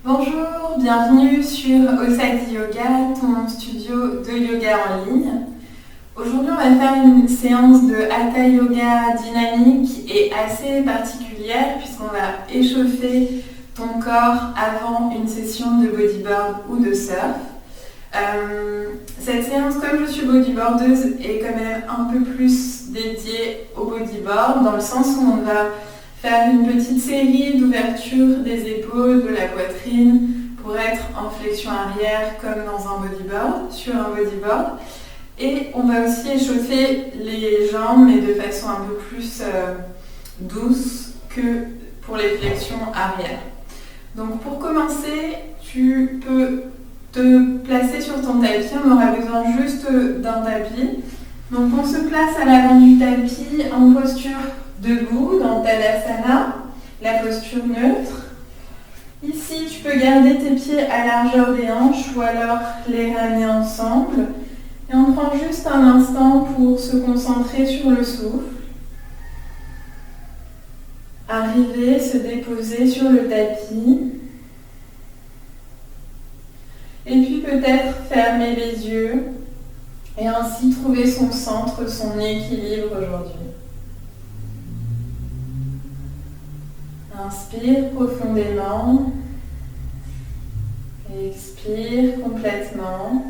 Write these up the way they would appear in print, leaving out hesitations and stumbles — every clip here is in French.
Bonjour, bienvenue sur Osadi Yoga, ton studio de yoga en ligne. Aujourd'hui, on va faire une séance de Hatha Yoga dynamique et assez particulière puisqu'on va échauffer ton corps avant une session de bodyboard ou de surf. Cette séance, comme je suis bodyboardeuse, est quand même un peu plus dédiée au bodyboard dans le sens où on va faire une petite série d'ouvertures des épaules, de la poitrine pour être en flexion arrière comme dans un bodyboard, sur un bodyboard. Et on va aussi échauffer les jambes mais de façon un peu plus douce que pour les flexions arrière. Donc pour commencer, tu peux te placer sur ton tapis, on aura besoin juste d'un tapis. Donc on se place à l'avant du tapis en posture debout dans Tadasana, la posture neutre. Ici, tu peux garder tes pieds à largeur des hanches ou alors les ramener ensemble. Et on prend juste un instant pour se concentrer sur le souffle. Arriver, se déposer sur le tapis. Et puis peut-être fermer les yeux et ainsi trouver son centre, son équilibre aujourd'hui. Inspire profondément. Expire complètement.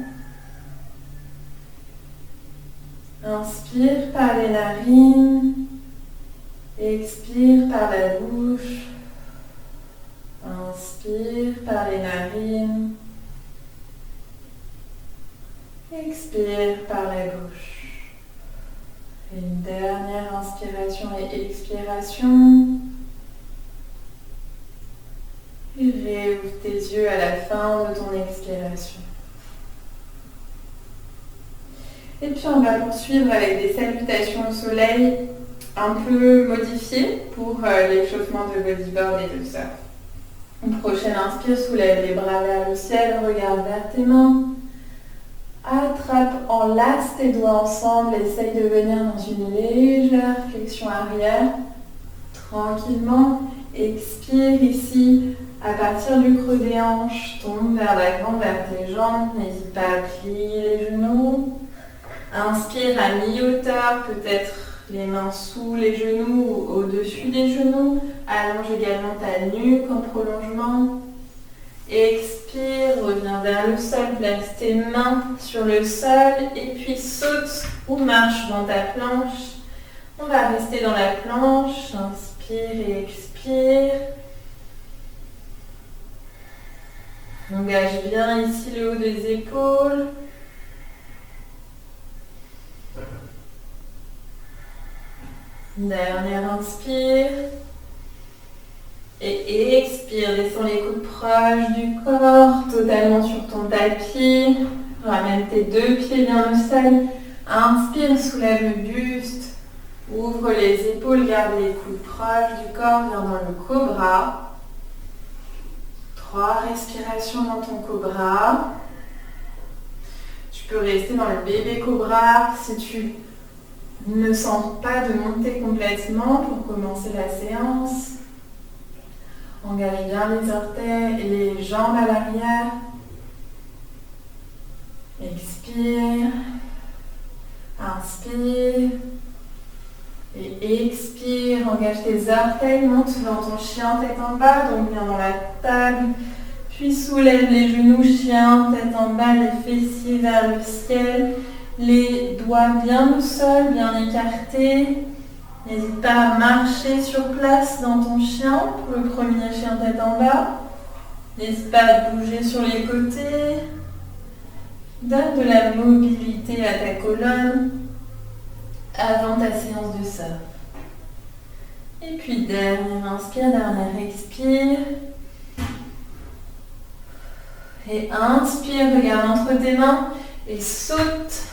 Inspire par les narines. Expire par la bouche. Inspire par les narines. Expire par la bouche. Et une dernière inspiration et expiration. Et réouvre tes yeux à la fin de ton expiration. Et puis on va poursuivre avec des salutations au soleil un peu modifiées pour l'échauffement de bodyboard et de surf. Une prochaine inspire, soulève les bras vers le ciel, regarde vers tes mains. Attrape, enlace tes doigts ensemble, essaye de venir dans une légère flexion arrière. Tranquillement, expire ici. À partir du creux des hanches, tombe vers l'avant, vers tes jambes. N'hésite pas à plier les genoux. Inspire à mi-hauteur, peut-être les mains sous les genoux ou au-dessus des genoux. Allonge également ta nuque en prolongement. Expire, reviens vers le sol, place tes mains sur le sol et puis saute ou marche dans ta planche. On va rester dans la planche. Inspire et expire. Engage bien ici le haut des épaules. Dernière inspire. Et expire, descends les coudes proches du corps, totalement sur ton tapis. Ramène tes deux pieds bien au sol. Inspire, soulève le buste. Ouvre les épaules, garde les coudes proches du corps, viens dans le cobra. 3 respirations dans ton cobra. Tu peux rester dans le bébé cobra si tu ne sens pas de monter complètement pour commencer la séance. Engage bien les orteils et les jambes à l'arrière. Expire. Inspire. Et expire. Engage tes orteils. Monte dans ton chien tête en bas. Donc viens dans la table. Puis soulève les genoux chien tête en bas. Les fessiers vers le ciel. Les doigts bien au sol, bien écartés. N'hésite pas à marcher sur place dans ton chien pour le premier chien tête en bas. N'hésite pas à bouger sur les côtés. Donne de la mobilité à ta colonne avant ta séance de surf. Et puis dernière inspire, dernière expire. Et inspire, regarde entre tes mains et saute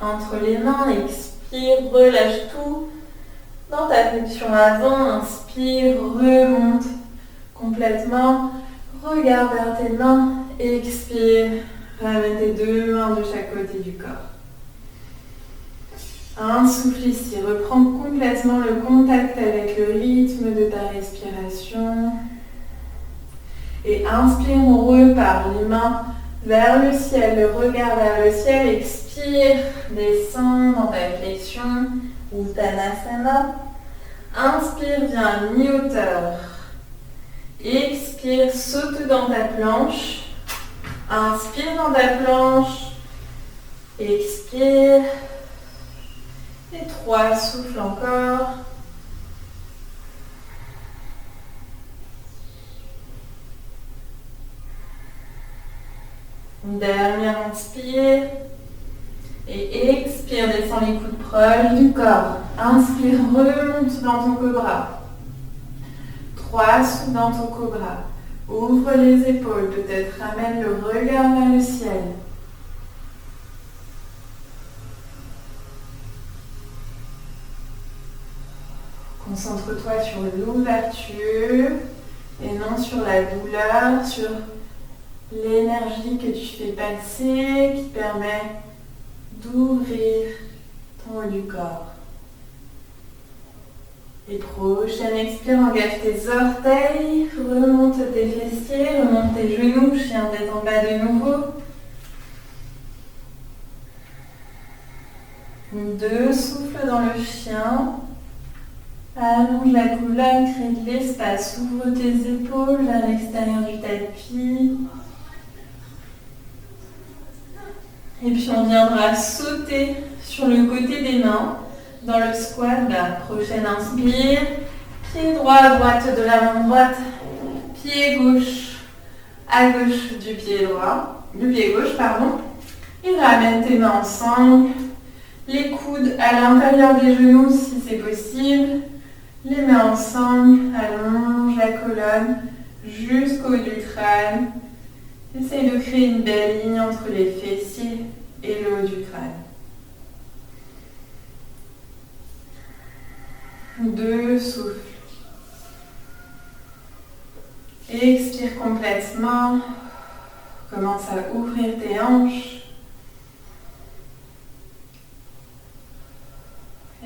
entre les mains. Expire, relâche tout. Dans ta flexion avant, inspire, remonte complètement. Regarde vers tes mains, expire. Ramène tes deux mains de chaque côté du corps. Un souffle ici, reprends complètement le contact avec le rythme de ta respiration. Et inspire, on repart, les mains vers le ciel, le regard vers le ciel. Expire, descends dans ta flexion ou Uttanasana. Inspire, viens à mi-hauteur. Expire, saute dans ta planche. Inspire dans ta planche. Expire. Et 3, souffle encore. Une dernière, inspire. Et expire, descends les coudes proches du corps. Inspire, remonte dans ton cobra. 3, souffle dans ton cobra. Ouvre les épaules, peut-être ramène le regard vers le ciel. Concentre-toi sur l'ouverture et non sur la douleur, sur l'énergie que tu fais passer qui permet d'ouvrir ton haut du corps. Et prochaine expire, engage tes orteils, remonte tes fessiers, remonte tes genoux, chien tête en bas de nouveau. 2, souffle dans le chien. Allonge la colonne, crée de l'espace, ouvre tes épaules vers l'extérieur du tapis. Et puis on viendra sauter sur le côté des mains dans le squat. La prochaine inspire, pied droit à droite de la main droite, pied gauche à gauche du pied droit, du pied gauche, pardon. Et ramène tes mains ensemble, les coudes à l'intérieur des genoux si c'est possible. Les mains ensemble, allonge la colonne jusqu'au haut du crâne. Essaye de créer une belle ligne entre les fessiers et le haut du crâne. 2, souffle. Expire complètement. Commence à ouvrir tes hanches.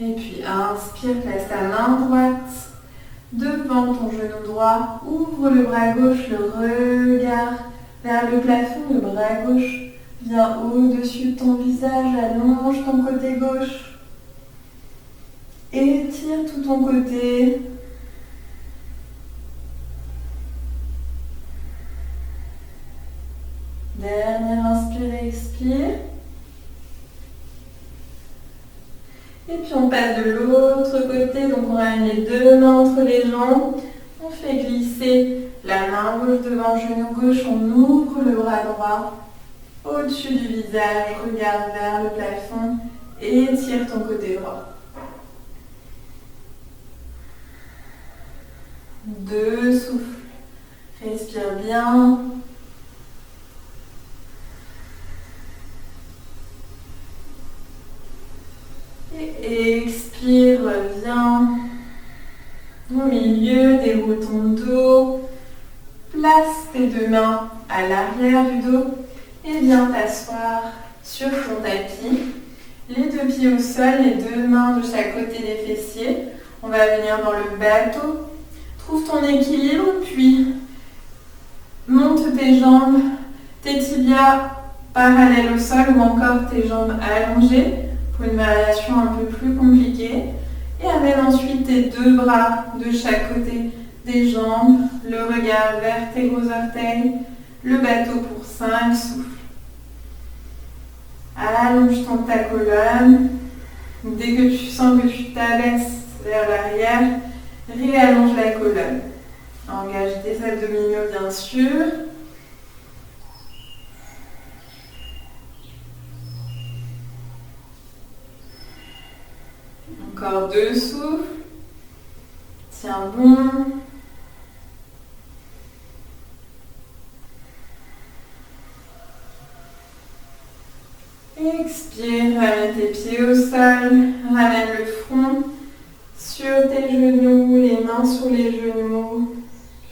Et puis inspire, place ta main droite devant ton genou droit. Ouvre le bras gauche, le regard vers le plafond. Le bras gauche vient au-dessus de ton visage. Allonge ton côté gauche. Étire tout ton côté. Dernière inspire, expire. Et puis on passe de l'autre côté, donc on ramène les 2 mains entre les jambes. On fait glisser la main gauche devant le genou gauche, on ouvre le bras droit au-dessus du visage, regarde vers le plafond et étire ton côté droit. 2, souffle. Respire bien. Et expire, viens au milieu, déroule ton dos, place tes 2 mains à l'arrière du dos et viens t'asseoir sur ton tapis. Les 2 pieds au sol, les 2 mains de chaque côté des fessiers. On va venir dans le bateau. Trouve ton équilibre, puis monte tes jambes, tes tibias parallèles au sol ou encore tes jambes allongées pour une variation un peu plus compliquée. Et amène ensuite tes 2 bras de chaque côté des jambes, le regard vers tes gros orteils, le bateau pour 5 souffles. Allonge ta colonne. Dès que tu sens que tu t'abaisses vers l'arrière, réallonge la colonne. Engage tes abdominaux bien sûr. Encore 2 souffles. Tiens bon. Expire, ramène tes pieds au sol, ramène le front sur tes genoux, les mains sur les genoux.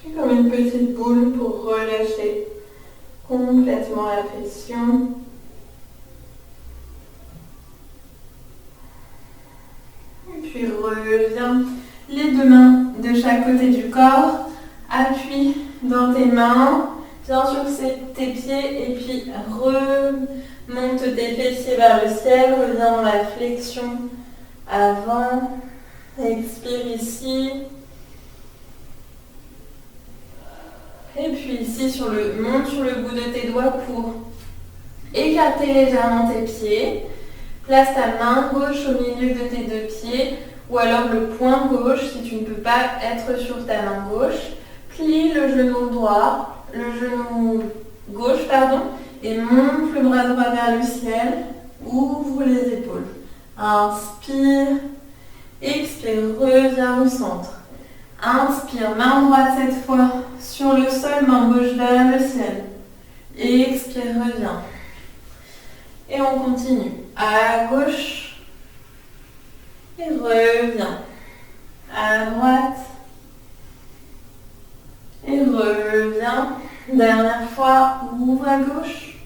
Fais comme une petite boule pour relâcher complètement la pression. Et puis reviens, les 2 mains de chaque côté du corps, appuie dans tes mains, viens sur tes pieds et puis remonte tes fessiers vers le ciel, reviens dans la flexion avant, expire ici. Et puis ici, monte sur le bout de tes doigts pour écarter légèrement tes pieds. Place ta main gauche au milieu de tes deux pieds ou alors le poing gauche si tu ne peux pas être sur ta main gauche. Plie le genou droit, le genou gauche, et monte le bras droit vers le ciel. Ouvre les épaules. Inspire, expire, reviens au centre. Inspire, main droite cette fois sur le sol, main gauche vers le ciel. Expire, reviens. Et on continue. À gauche. Et reviens. À droite. Et reviens. Dernière fois, ouvre à gauche.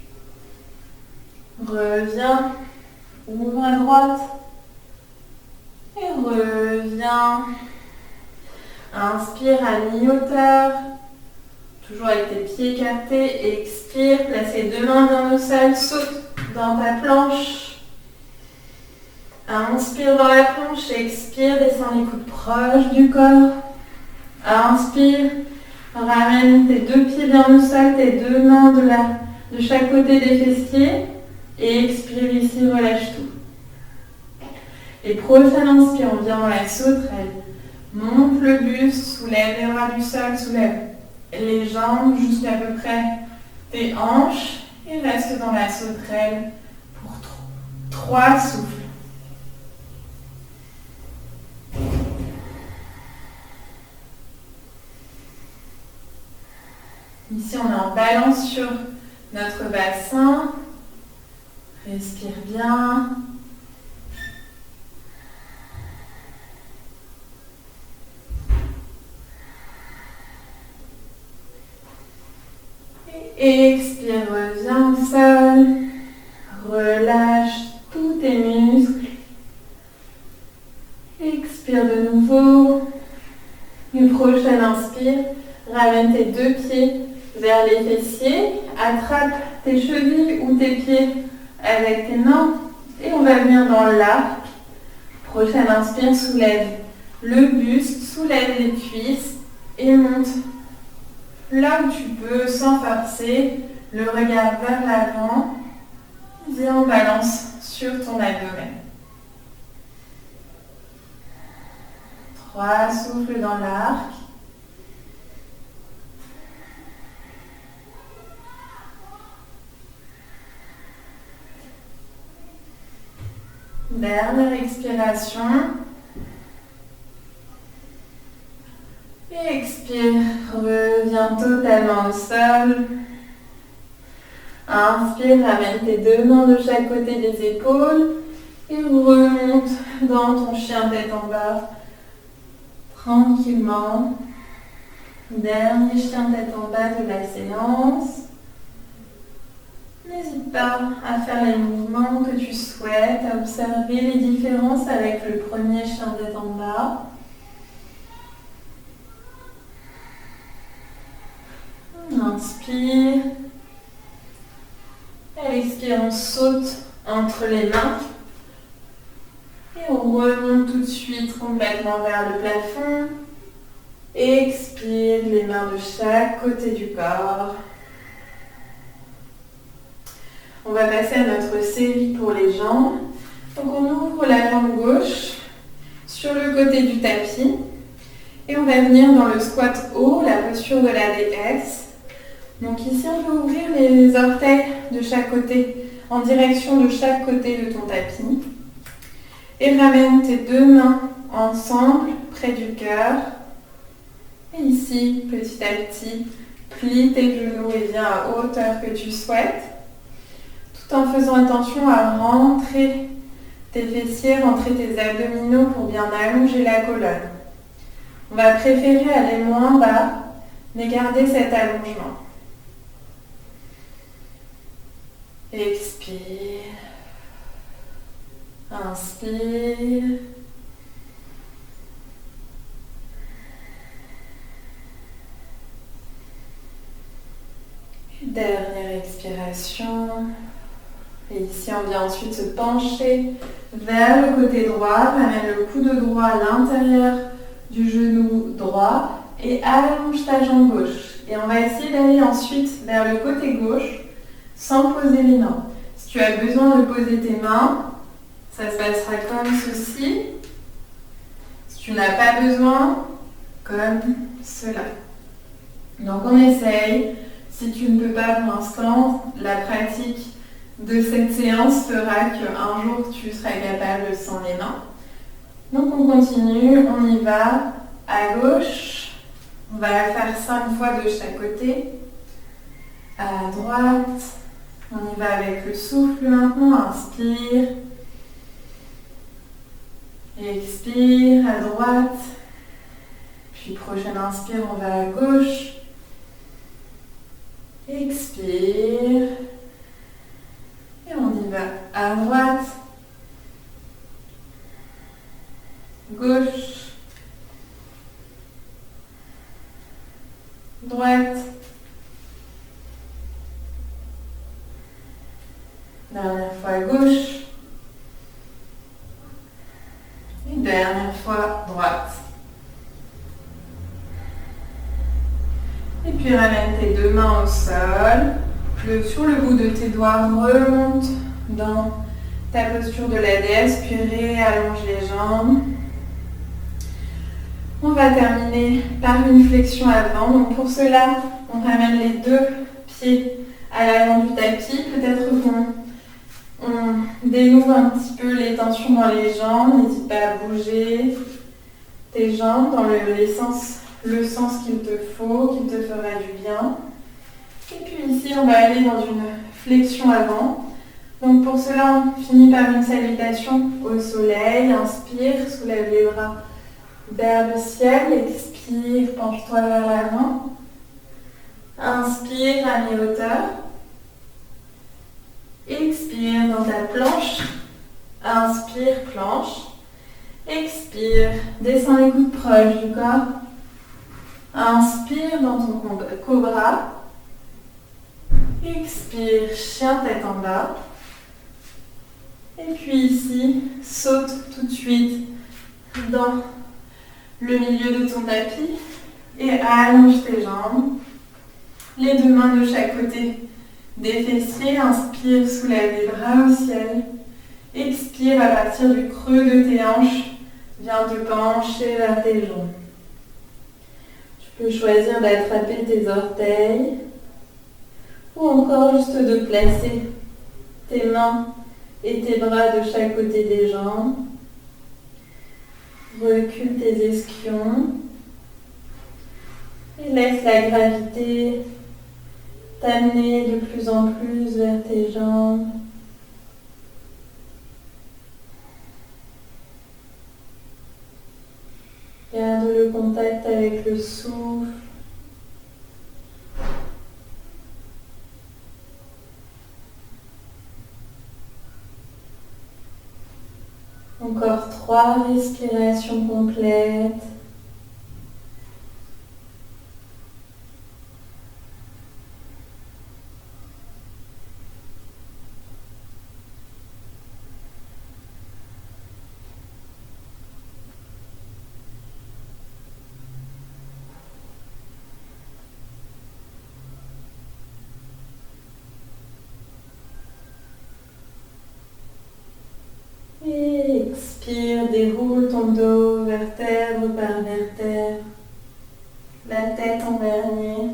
Reviens. Ouvre à droite. Et reviens. Inspire à mi-hauteur. Toujours avec tes pieds écartés. Expire. Place les deux mains bien au sol. Saute dans ta planche. Inspire dans la planche. Expire. Descends les coudes proches du corps. Inspire. Ramène tes deux pieds bien au sol. Tes deux mains de chaque côté des fessiers. Et expire ici. Relâche tout. Et prochaine inspire. On vient dans la sauterelle. Monte le buste, soulève les bras du sol, soulève les jambes jusqu'à peu près tes hanches et reste dans la sauterelle pour 3 souffles. Ici, on est en balance sur notre bassin. Respire bien. Expire, reviens au sol, relâche tous tes muscles. Expire de nouveau. Une prochaine inspire, ramène tes deux pieds vers les fessiers, attrape tes chevilles ou tes pieds avec tes mains et on va venir dans l'arc. Prochaine inspire, soulève le buste, soulève les cuisses et monte. Là où tu peux, sans forcer, le regard vers l'avant, viens en balance sur ton abdomen. 3 souffles dans l'arc. Dernière expiration. Et expire, reviens totalement au sol. Inspire, ramène tes deux mains de chaque côté des épaules et remonte dans ton chien tête en bas. Tranquillement. Dernier chien tête en bas de la séance. N'hésite pas à faire les mouvements que tu souhaites, à observer les différences avec le premier chien tête en bas. Inspire. À l'expire, on saute entre les mains. Et on remonte tout de suite complètement vers le plafond. Expire, les mains de chaque côté du corps. On va passer à notre série pour les jambes. Donc on ouvre la jambe gauche sur le côté du tapis. Et on va venir dans le squat haut, la posture de la déesse. Donc ici, on peut ouvrir les orteils de chaque côté, en direction de chaque côté de ton tapis. Et ramène tes deux mains ensemble, près du cœur. Et ici, petit à petit, plie tes genoux et viens à hauteur que tu souhaites. Tout en faisant attention à rentrer tes fessiers, rentrer tes abdominaux pour bien allonger la colonne. On va préférer aller moins bas, mais garder cet allongement. Expire. Inspire. Dernière expiration. Et ici, on vient ensuite se pencher vers le côté droit, ramène le coude droit à l'intérieur du genou droit et allonge ta jambe gauche. Et on va essayer d'aller ensuite vers le côté gauche sans poser les mains. Si tu as besoin de poser tes mains, ça se passera comme ceci. Si tu n'as pas besoin, comme cela. Donc on essaye. Si tu ne peux pas pour l'instant, la pratique de cette séance fera qu'un jour tu seras capable sans les mains. Donc on continue, on y va à gauche. On va faire 5 fois de chaque côté. À droite, on y va avec le souffle maintenant. Inspire. Expire à droite. Puis prochaine inspire, on va à gauche. Expire. Et on y va à droite. Gauche. Droite. Dernière fois gauche. Et dernière fois droite. Et puis ramène tes deux mains au sol. Sur le bout de tes doigts, remonte dans ta posture de la déesse, puis réallonge les jambes. On va terminer par une flexion avant. Donc pour cela, on ramène les deux pieds à l'avant du tapis. Peut-être qu'on dénoue un petit peu les tensions dans les jambes. N'hésite pas à bouger tes jambes dans le sens qu'il te faut, qui te fera du bien. Et puis ici, on va aller dans une flexion avant. Donc pour cela, on finit par une salutation au soleil. Inspire, soulève les bras vers le ciel. Expire, penche-toi vers l'avant. Inspire à mi-hauteur. Expire dans ta planche. Inspire, planche. Expire, descends les coudes proches du corps. Inspire dans ton cobra. Expire, chien tête en bas. Et puis ici, saute tout de suite dans le milieu de ton tapis et allonge tes jambes. Les deux mains de chaque côté des fessiers. Inspire, soulève les bras au ciel. Expire à partir du creux de tes hanches. Viens te pencher vers tes jambes. Tu peux choisir d'attraper tes orteils. Ou encore juste de placer tes mains et tes bras de chaque côté des jambes. Recule tes ischions. Et laisse la gravité t'amener de plus en plus vers tes jambes. Garde le contact avec le souffle. Encore 3 respirations complètes. Expire, déroule ton dos vertèbre par vertèbre, la tête en dernier.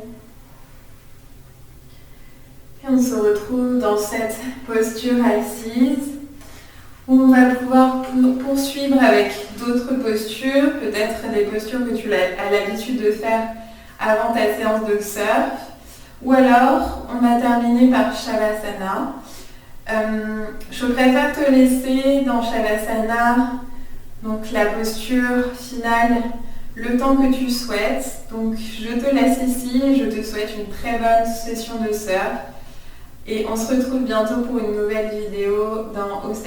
Et on se retrouve dans cette posture assise où on va pouvoir poursuivre avec d'autres postures, peut-être des postures que tu as l'habitude de faire avant ta séance de surf. Ou alors, on va terminer par Shavasana. Je préfère te laisser dans Shavasana, donc la posture finale, le temps que tu souhaites. Donc je te laisse ici et je te souhaite une très bonne session de surf. Et on se retrouve bientôt pour une nouvelle vidéo dans Osai